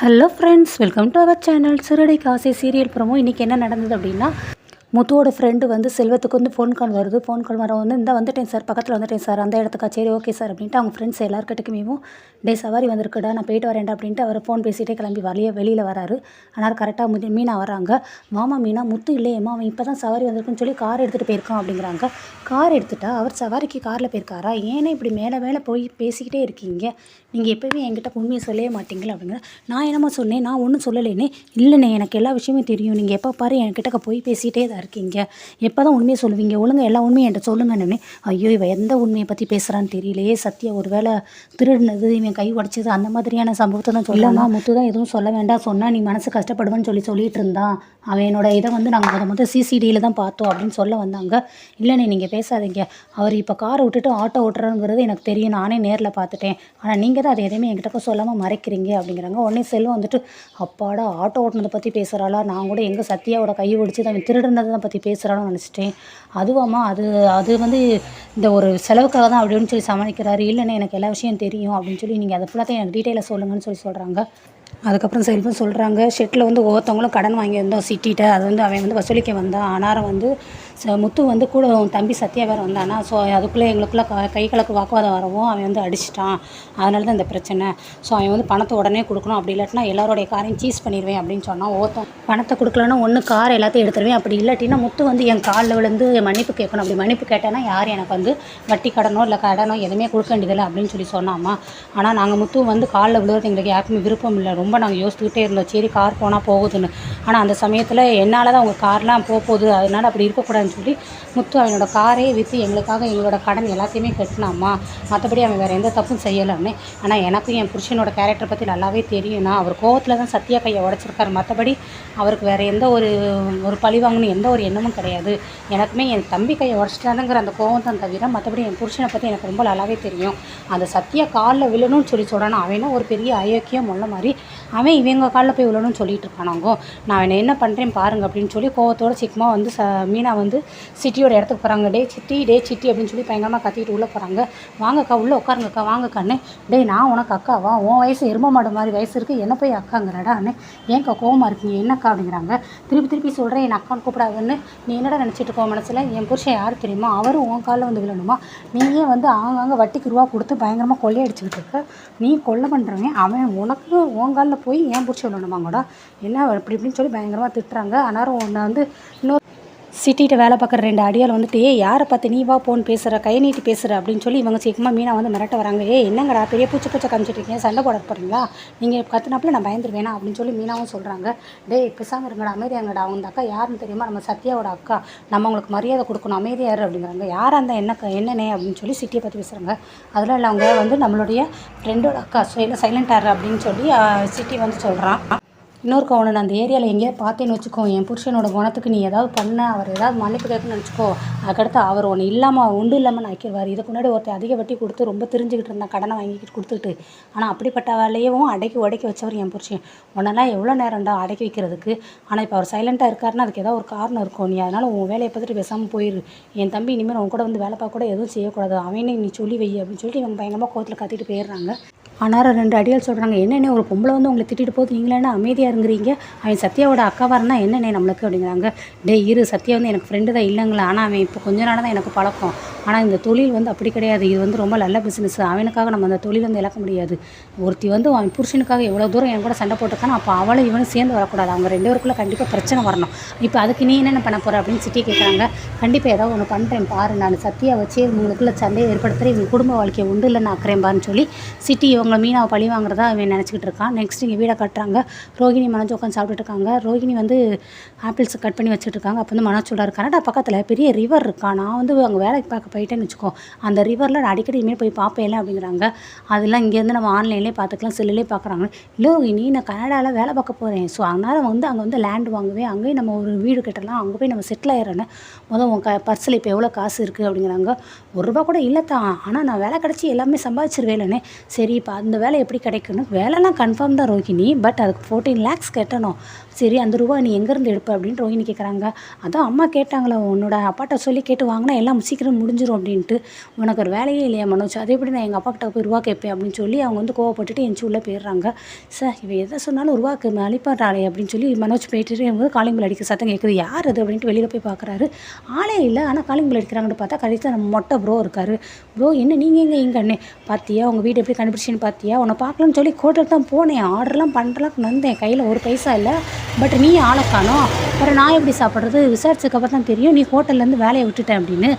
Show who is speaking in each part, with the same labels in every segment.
Speaker 1: Hello friends, welcome to our channel. சிறுடை காசி serial promo. இன்றைக்கி என்ன நடந்தது அப்படின்னா, முத்துவோட ஃப்ரெண்டு வந்து செல்வத்துக்கு வந்து ஃபோன் கால் வருது. ஃபோன் கால் வர வந்து இந்த வந்துட்டேன் சார், பக்கத்தில் வந்துட்டேன் சார், அந்த இடத்துக்கா, சரி ஓகே சார் அப்படின்ட்டு அவங்க ஃப்ரெண்ட்ஸ் எல்லாருக்கிட்டக்குமேவும் டே சவாரி வந்திருக்குடா, நான் போயிட்டு வரேன்டா அப்படின்ட்டு அவர் ஃபோன் பேசிகிட்டே கிளம்பி வெளியில் வராரு. ஆனால் கரெக்டாக மீனா வராங்க. மாமா மீனா, முத்து இல்லையேம்மா, அவன் இப்போ தான் சவாரி வந்திருக்குன்னு சொல்லி கார் எடுத்துகிட்டு போயிருக்கான் அப்படிங்கிறாங்க. கார் எடுத்துட்டா அவர் சவாரிக்கு காரில் போயிருக்காரா? ஏன்னா இப்படி மேலே போய் பேசிக்கிட்டே இருக்கீங்க, நீங்கள் எப்போயுமே என்கிட்ட உண்மையை சொல்லவே மாட்டீங்களா அப்படிங்கிற. நான் என்னம்மா சொன்னேன், நான் ஒன்றும் சொல்லலேனே. இல்லைண்ணே, எனக்கு எல்லா விஷயமும் தெரியும், நீங்கள் எப்போ பாரு என்கிட்ட போய் பேசிகிட்டே தான் இருக்கீங்க, எப்போ தான் உண்மையை சொல்லுவீங்க, ஒழுங்காக எல்லா உண்மையும் என்கிட்ட சொல்லுங்கன்னு. ஐயோ, இவன் எந்த உண்மையை பற்றி பேசுகிறான்னு தெரியலையே. சத்யா ஒரு வேளை திருடினது, இவன் கை உடைச்சது, அந்த மாதிரியான சம்பவத்தை தான் சொல்லலாமா? முத்து தான் எதுவும் சொல்ல வேண்டாம், சொன்னால் நீ மனசு கஷ்டப்படுவேன்னு சொல்லிட்டு இருந்தான். அவன் என்னோட இதை வந்து நாங்கள் முதல் சிசிடியில் தான் பார்த்தோம் அப்படின்னு சொல்ல வந்தாங்க. இல்லைண்ணே, நீங்கள் பேசாதீங்க, அவர் இப்போ காரை விட்டுட்டு ஆட்டோ ஓட்டுறாங்கிறது எனக்கு தெரியும், நானே நேரில் பார்த்துட்டேன். ஆனால் நீங்கள் தான் அதை எதையுமே என்கிட்ட சொல்லாமல் மறைக்கிறீங்க அப்படிங்கிறாங்க. உடனே செல்வம் வந்துட்டு, அப்பாடா ஆட்டோ ஓட்டுனதை பற்றி பேசுகிறாளா, நான் கூட எங்கள் சத்யாவோட கை ஒடிச்சு அவன் திருடுனதை பற்றி பேசுகிறான்னு நினச்சிட்டேன். அதுவாம்மா, அது வந்து இந்த ஒரு செலவுக்காக தான் அப்படின்னு சொல்லி சமாளிக்கிறாரு. இல்லைண்ணே, எனக்கு எல்லா விஷயம் தெரியும் அப்படின்னு சொல்லி நீங்கள் அதை ஃபுல்லாக எனக்கு டீட்டெயிலாக சொல்லுங்கன்னு சொல்கிறாங்க. அதுக்கப்புறம் செல்வம் சொல்கிறாங்க, ஷெட்டில் வந்து ஒவ்வொருத்தவங்களும் கடன் வாங்கியிருந்தோம் சிட்டிகிட்ட, அது வந்து அவன் வந்து வசூலிக்க வந்தான். ஆனாரம் வந்து முத்து வந்து கூட தம்பி சத்யா வேறு வந்தானா. ஸோ அதுக்குள்ளே எங்களுக்குள்ளே கை கலக்கு வாக்குவாதம் வரவும் அவன் வந்து அடிச்சிட்டான். அதனால தான் இந்த பிரச்சனை. ஸோ அவன் வந்து பணத்தை உடனே கொடுக்கணும், அப்படி இல்லாட்டினா எல்லாரோடைய காரையும் சீஸ் பண்ணிடுவேன் அப்படின்னு சொன்னான். ஒவ்வொருத்தன் பணத்தை கொடுக்கலன்னா ஒன்று கார் எல்லாத்தையும் எடுத்துருவேன், அப்படி இல்லாட்டினா முத்து வந்து என் காலில் விழுந்து மன்னிப்பு கேட்கணும். அப்படி மன்னிப்பு கேட்டேன்னா யார் எனக்கு வந்து வட்டி கடனோ இல்லை கடனோ எதுவுமே கொடுக்க வேண்டியதில்லை அப்படின்னு சொல்லி சொன்னாமா. ஆனால் நாங்கள் முத்து வந்து காலில் விழுவது எங்களுக்கு யாருக்குமே விருப்பம் இல்லை. ரொம்ப நாங்கள் யோசிச்சுக்கிட்டே இருந்தோம், சரி கார் போனால் போகுதுன்னு. ஆனால் அந்த சமயத்தில் என்னால் தான் உங்கள் கார்லாம் போகுது, அதனால் அப்படி இருக்கக்கூடாதுன்னு சொல்லி முத்து அவனோட காரே விற்று எங்களுக்காக எங்களோட கடன் எல்லாத்தையுமே கட்டினாமா. மற்றபடி அவன் வேறு எந்த தப்பும் செய்யலைன்னு. ஆனால் எனக்கும் என் புருஷனோட கேரக்டரை பற்றி நல்லாவே தெரியும்னா, அவர் கோவத்தில் தான் சத்யா கையை உடச்சிருக்காரு. மற்றபடி அவருக்கு வேறு எந்த ஒரு பழி வாங்கணும் எந்த ஒரு எண்ணமும் கிடையாது. எனக்குமே என் தம்பி கையை உடச்சிட்டானுங்கிற அந்த கோவம் தான் தவிர மற்றபடி என் புருஷனை பற்றி எனக்கு ரொம்ப நல்லாவே தெரியும். அந்த சத்யா காலில் விழணும்னு சொல்கிறானா, அவனா ஒரு பெரிய அயோக்கியம் முள்ள மாதிரி அவன் இவங்க காலில் போய் விழணும்னு சொல்லிட்டு இருக்கானாங்கோ. நான் அவனை என்ன பண்ணுறேன் பாருங்க அப்படின்னு சொல்லி கோவத்தோடு சீக்கிரமாக வந்து மீனா வந்து சிட்டியோட இடத்துக்கு போகிறாங்க. டே சிட்டி அப்படின்னு சொல்லி பயங்கரமாக கத்திட்டு உள்ளே போகிறாங்க. வாங்கக்கா உள்ளே உட்காருங்கக்கா, வாங்கக்கான்னு. டே, நான் உனக்கு அக்காவா? உன் வயசு எரும மாடு மாதிரி வயசு இருக்குது, என்ன போய் அக்காங்கிறடா அண்ணே, ஏன்க்கா கோவமாக இருக்கீங்க, என்னக்கா அப்படிங்கிறாங்க. திருப்பி சொல்கிறேன், என் அக்கான்னு கூப்பிடாதுன்னு. நீ என்னடா நினச்சிட்டு இருக்கோ மனசில்? என் புருஷன் யார் தெரியுமா, அவரும் உன் காலில் வந்து விழணுமா? நீயே வந்து ஆங்காங்க வட்டிக்கு ரூபா கொடுத்து பயங்கரமாக கொள்ளையடிச்சுக்கிட்டு இருக்க. நீ கொள்ளை பண்ணுறவன் அவன், உனக்கு உன் காலில் போய் என் புருஷன் விழணுமாங்கடா, என்ன அப்படி இப்படின்னு சொல்லி பயங்கரமாக திட்டுறாங்க. ஆனாலும் உன்னை வந்து இன்னொரு சிட்டிகிட்ட வேலை பார்க்குற 2 அடியால் வந்துட்டு, யாரை பார்த்து நீ வா போன்னு பேசுகிற, கை நீட்டி பேசுகிற அப்படின்னு சொல்லி இவங்க சீக்கிரமாக மீனா வந்து மிரட்ட வராங்க. என்னங்கடா பெரிய பூச்சை காமிச்சிட்டு இருக்கீங்க, சண்டை போட போகிறீங்களா, நீங்கள் கற்றுனாப்பில் நான் பயந்துருவேனா அப்படின்னு சொல்லி மீனாவும் சொல்கிறாங்க. டே பேசாமல் இருங்கடா, அமைதியாங்கடா, அவங்க அக்கா யாருன்னு தெரியுமா, நம்ம சத்யாவோட அக்கா, நம்ம அவங்களுக்கு மரியாதை கொடுக்கணும், அமைதியாரு அப்படிங்கிறாங்க. யாராக இருந்தால் என்னன்னே அப்படின்னு சொல்லி சிட்டியை பற்றி பேசுகிறாங்க. அதில் இல்லை, அவங்க வந்து நம்மளுடைய ஃப்ரெண்டோட அக்கா, சைலண்டாரு அப்படின்னு சொல்லி சிட்டி வந்து சொல்கிறான். இன்னொரு கவனை, நான் அந்த ஏரியாவில் எங்கேயாவது பார்த்தேன்னு வச்சுக்கோ, என் புருஷனோட குணத்துக்கு நீ ஏதாவது பண்ண, அவர் ஏதாவது மன்னிப்பு கேட்கணும்னு நினச்சிக்கோ, அதுக்கடுத்து அவர் ஒன்று இல்லாமல் உண்டு இல்லாமல் ஆக்கிடுவார். இதுக்கு முன்னாடி ஒருத்தர் அதிக வட்டி கொடுத்து ரொம்ப தெரிஞ்சுக்கிட்டு இருந்தான், கடனை வாங்கிக்கிட்டு கொடுத்துட்டு. ஆனால் அப்படிப்பட்ட வேலையவும் உடைக்கி வச்சவர் என் புருஷன். உன்னெல்லாம் எவ்வளோ நேரம்டா அடக்கி வைக்கிறதுக்கு. ஆனால் இப்போ அவர் சைலண்ட்டாக இருக்காருன்னா அதுக்கு ஏதாவது ஒரு காரணம் இருக்கும். நீ அதனால் உன் வேலையை பார்த்துட்டு பேசாமல் போயிரு. என் தம்பி இனிமேல் உன் கூட வந்து வேலை பார்க்க கூட எதுவும் செய்யக்கூடாது, அவனே நீ சொல்லி வை அப்படின்னு சொல்லிட்டு இவங்க பயங்கரமாக கோவத்தில் கத்திட்டு போயிடுறாங்க. ஆனால் 2 அடியால் சொல்கிறாங்க, என்னென்ன ஒரு பொம்பளை வந்து உங்களை திட்டிட்டு போது நீங்களே அமைதியாக இருங்குறீங்க, அவன் சத்யாவோட அக்காவாக இருந்தால் என்னென்ன நம்மளுக்கு அப்படிங்கிறாங்க. டே இரு, சத்யா வந்து எனக்கு ஃப்ரெண்டு தான் இல்லைங்களா, ஆனால் அவன் இப்போ கொஞ்ச நாள் தான் எனக்கு பழக்கம். ஆனால் இந்த தொழில் வந்து அப்படி கிடையாது, இது வந்து ரொம்ப நல்ல பிஸ்னஸ், அவனுக்காக நம்ம அந்த தொழில் வந்து இழக்க முடியாது. ஒருத்தி வந்து அவன் புருஷனுக்காக எவ்வளோ தூரம் என் கூட சண்டை போட்டிருக்கானோ, அப்போ அவளும் இவனும் சேர்ந்து வரக்கூடாது, அவங்க 2 பேருக்குள்ளே கண்டிப்பாக பிரச்சனை வரணும். இப்போ அதுக்கு நீ என்னென்ன பண்ண போகிற அப்படின்னு சிட்டி கேட்குறாங்க. கண்டிப்பாக ஏதாவது ஒன்று பண்ணுறேன் பாரு, நான் சத்யா வச்சு உங்களுக்குள்ள சண்டையை ஏற்படுத்துகிறேன், இவங்க குடும்ப வாழ்க்கையை உண்டு இல்லை நான் ஆக்குறேன்பான்னு சொல்லி சிட்டி இவங்க மீனாவை பழி வாங்குறதா அவன் நினச்சிக்கிட்டு இருக்கான். நெக்ஸ்ட் இங்கே வீடை கட்டுறாங்க. ரோகிணி மனோஜ் உட்காந்து சாப்பிட்டுட்டு இருக்காங்க. ரோகிணி வந்து ஆப்பிள்ஸ் கட் பண்ணி வச்சுட்டு இருக்காங்க. அப்போ வந்து மனோஜ் சொல்கிறார், கனடா பக்கத்தில் பெரிய ரிவர் இருக்கான், நான் வந்து அங்கே வேலைக்கு பார்க்க போயிட்டேன்னு வச்சுக்கோ, அந்த ரிவரில் நான் அடிக்கடி இனிமேல் போய் பார்ப்பேன் அப்படிங்கிறாங்க. அதெல்லாம் இங்கேருந்து நம்ம ஆன்லைன்லேயே பார்த்துக்கலாம், செல்லுலேயே பார்க்குறாங்க. இல்லை ரோகிணி, நான் கனடாவில் வேலை பார்க்க போகிறேன், ஸோ அதனால் வந்து அங்கே வந்து லேண்ட் வாங்குவேன், அங்கேயும் நம்ம ஒரு வீடு கட்டலாம், அங்கே போய் நம்ம செட்டில் ஆயிடுறேன்னு. உன் பர்ஸில் இப்போ எவ்வளோ காசு இருக்குது அப்படிங்கிறாங்க. ₹1 கூட இல்லை தான், ஆனால் நான் வேலை கிடச்சி எல்லாமே சம்பாதிச்சிருவேலண்ணே. சரி, இப்போ அந்த வேலை எப்படி கிடைக்கணும், வேலைலாம் கன்ஃபார்ம் தான் ரோகிணி, பட் அதுக்கு 14 lakhs கட்டணும். சரி, அந்த ரூபா நீ எங்கேருந்து எடுப்ப அப்படின்னு ரோகிணி கேட்குறாங்க. அதான் அம்மா கேட்டாங்களே, உன்னோட அப்பாட்ட சொல்லி கேட்டு வாங்கினா எல்லாம் சீக்கிரம் முடிஞ்சிடும் முடிஞ்சிடும் அப்படின்ட்டு. உனக்கு ஒரு வேலையே இல்லையா மனோஜ், அதே எப்படி நான் எங்கள் அப்பா கிட்ட போய் ரூபா கேட்பேன் அப்படின்னு சொல்லி அவங்க வந்து கோவப்பட்டுட்டு எந்திச்சு உள்ளே போயிடுறாங்க. சார் இவ எதை சொன்னாலும் ரூபாக்கு அழிப்பாட்டாளே அப்படின்னு சொல்லி மனோஜ் போயிட்டு இருக்கும்போது காலிங் பெல் அடிக்க சத்தம் கேட்குது. யார் அது அப்படின்ட்டு வெளியில் போய் பார்க்குறாரு. ஆளே இல்லை, ஆனால் காலிங் பெல் அடிக்கிறாங்கன்னு பார்த்தா கடைசியில் நம்ம மொட்டை ப்ரோ இருக்காரு. ப்ரோ என்ன நீங்கள் எங்கே பார்த்தியா, உங்கள் வீடு எப்படி கண்டுபிடிச்சின்னு பார்த்தியா, உன்னை பார்க்கலான்னு சொல்லி கோட்டை தான் போனேன், ஆர்டர்லாம் பண்ணுறலாம் வந்தேன், கையில் ஒரு பைசா இல்லை, பட் நீ ஆளை காணோம், வேறு நான் எப்படி சாப்பிட்றது, விசாரிச்சதுக்கப்புறம் தான் தெரியும் நீ ஹோட்டல்லேருந்து வேலையை விட்டுட்டேன் அப்படின்னு.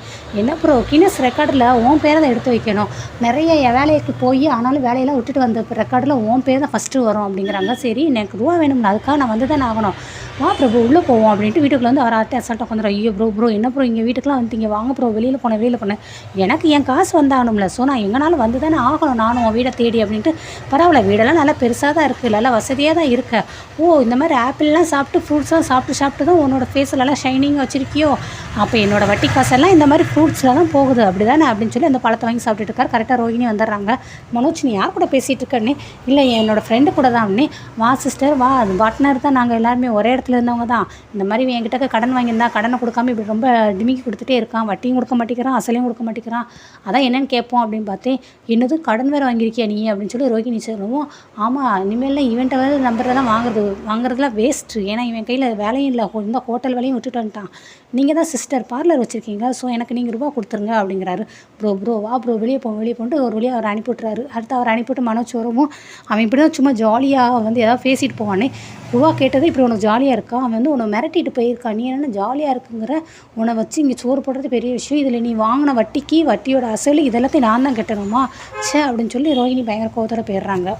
Speaker 1: என்ன ப்ரோ கின்னஸ் ரெக்கார்டில் உன் பேரை தான் எடுத்து வைக்கணும், நிறைய வேலைக்கு போய் ஆனாலும் வேலையெல்லாம் விட்டுட்டு வந்த ரெக்கார்டில் உன் பேர் தான் ஃபஸ்ட்டு வரும் அப்படிங்கிறாங்க. சரி எனக்கு ரூபா வேணும்னா அதுக்காக நான் வந்து தானே ஆகணும், வா பிரபு உள்ளே போவோம் அப்படின்ட்டு வீட்டுக்குள்ள வந்து அவர் ஆட்டை அசால்ட்டாக உட்காந்துரும். ஐயோ ப்ரோ என்ன ப்ரோ இங்கே வீட்டுக்குலாம் வந்துட்டீங்க, வாங்க ப்ரோ வெளியில் போனேன், எனக்கு என் காசு வந்தாகணும்ல, ஸோ நான் எங்கனாலும் வந்து தானே ஆகணும் நானும் உன் வீடை தேடி அப்படின்ட்டு. பரவாயில்ல வீடெல்லாம் நல்லா பெருசாக தான் இருக்குது, நல்லா வசதியாக தான் இருக்க, ஓ இந்த மாதிரி ஆப்பிள்லாம் சாப்பிட்டு ஃப்ரூட்ஸ்லாம் சாப்பிட்டு தான் உன்னோட ஃபேஸ்லலாம் ஷைனிங் வச்சுருக்கியோ, அப்போ என்னோடய வட்டி காசெல்லாம் இந்த மாதிரி ஃப்ரூட்ஸில் தான் போகுது அப்படி தானே அப்படின்னு சொல்லி அந்த பழத்தை வாங்கி சாப்பிட்டுட்டு இருக்கார். கரெக்டாக ரோஹிணி வந்துடுறாங்க. மனோஜ் நீ யார் கூட பேசிகிட்டு இருக்கன்னு, இல்லை என்னோடய ஃப்ரெண்டு கூட தான் அப்படின்னு. வா சிஸ்டர் வா, அது பார்ட்னர் தான், நாங்கள் எல்லாருமே ஒரே இடத்துல இருந்தவங்க தான், இந்த மாதிரி என்கிட்ட கடன் வாங்கியிருந்தா கடனை கொடுக்காம இப்படி ரொம்ப டிமிக்கி கொடுத்துட்டே இருக்கான், வட்டியும் கொடுக்க மாட்டேங்கிறான் அசலையும் கொடுக்க மாட்டேங்கிறான், அதான் என்னென்னு கேட்போம் அப்படின்னு பார்த்தேன். என்னது கடன் வேறு வாங்கியிருக்கியா நீ அப்படின்னு சொல்லி ரோஹிணி சொல்லுவோம். ஆமாம் இனிமேல் ஈவெண்ட்டை வந்து நம்பரில் தான் வாங்குறதுலாம் வேஸ்ட்டு, ஏன்னா இவன் கையில் வேலையும் இல்லை, இந்த ஹோட்டல் வேலையும் விட்டுட்டு வந்துட்டான், நீங்கள் தான் சிஸ்டர் பார்லர் வச்சுருக்கீங்க, ஸோ எனக்கு நீங்கள் ரூபா கொடுத்துருங்க அப்படிங்கிறாரு. ப்ரோ வா ப்ரோ வெளியே போன்ட்டு ஒரு வழியாக அவர் அனுப்பிவிட்றாரு. அடுத்து அவர் அனுப்பிவிட்டு மனோஜ் வரவும் அவன் இப்படி தான் சும்மா ஜாலியாக வந்து ஏதாவது பேசிட்டு போவானே, ரூபா கேட்டது இப்படி உனக்கு ஜாலியாக இருக்கா, அவன் வந்து உன்னை மிரட்டிட்டு போயிருக்கான், நீ என்ன ஜாலியாக இருக்குங்கிற, உன்னை வச்சு இங்கே சோறு போடுறது பெரிய விஷயம், இதில் நீ வாங்கின வட்டியோட அசல் இதெல்லாத்தையும் நான் தான் கட்டணுமா சே அப்படின்னு சொல்லி ரோஹிணி பயங்கர கோவத்தோட போயிடுறாங்க.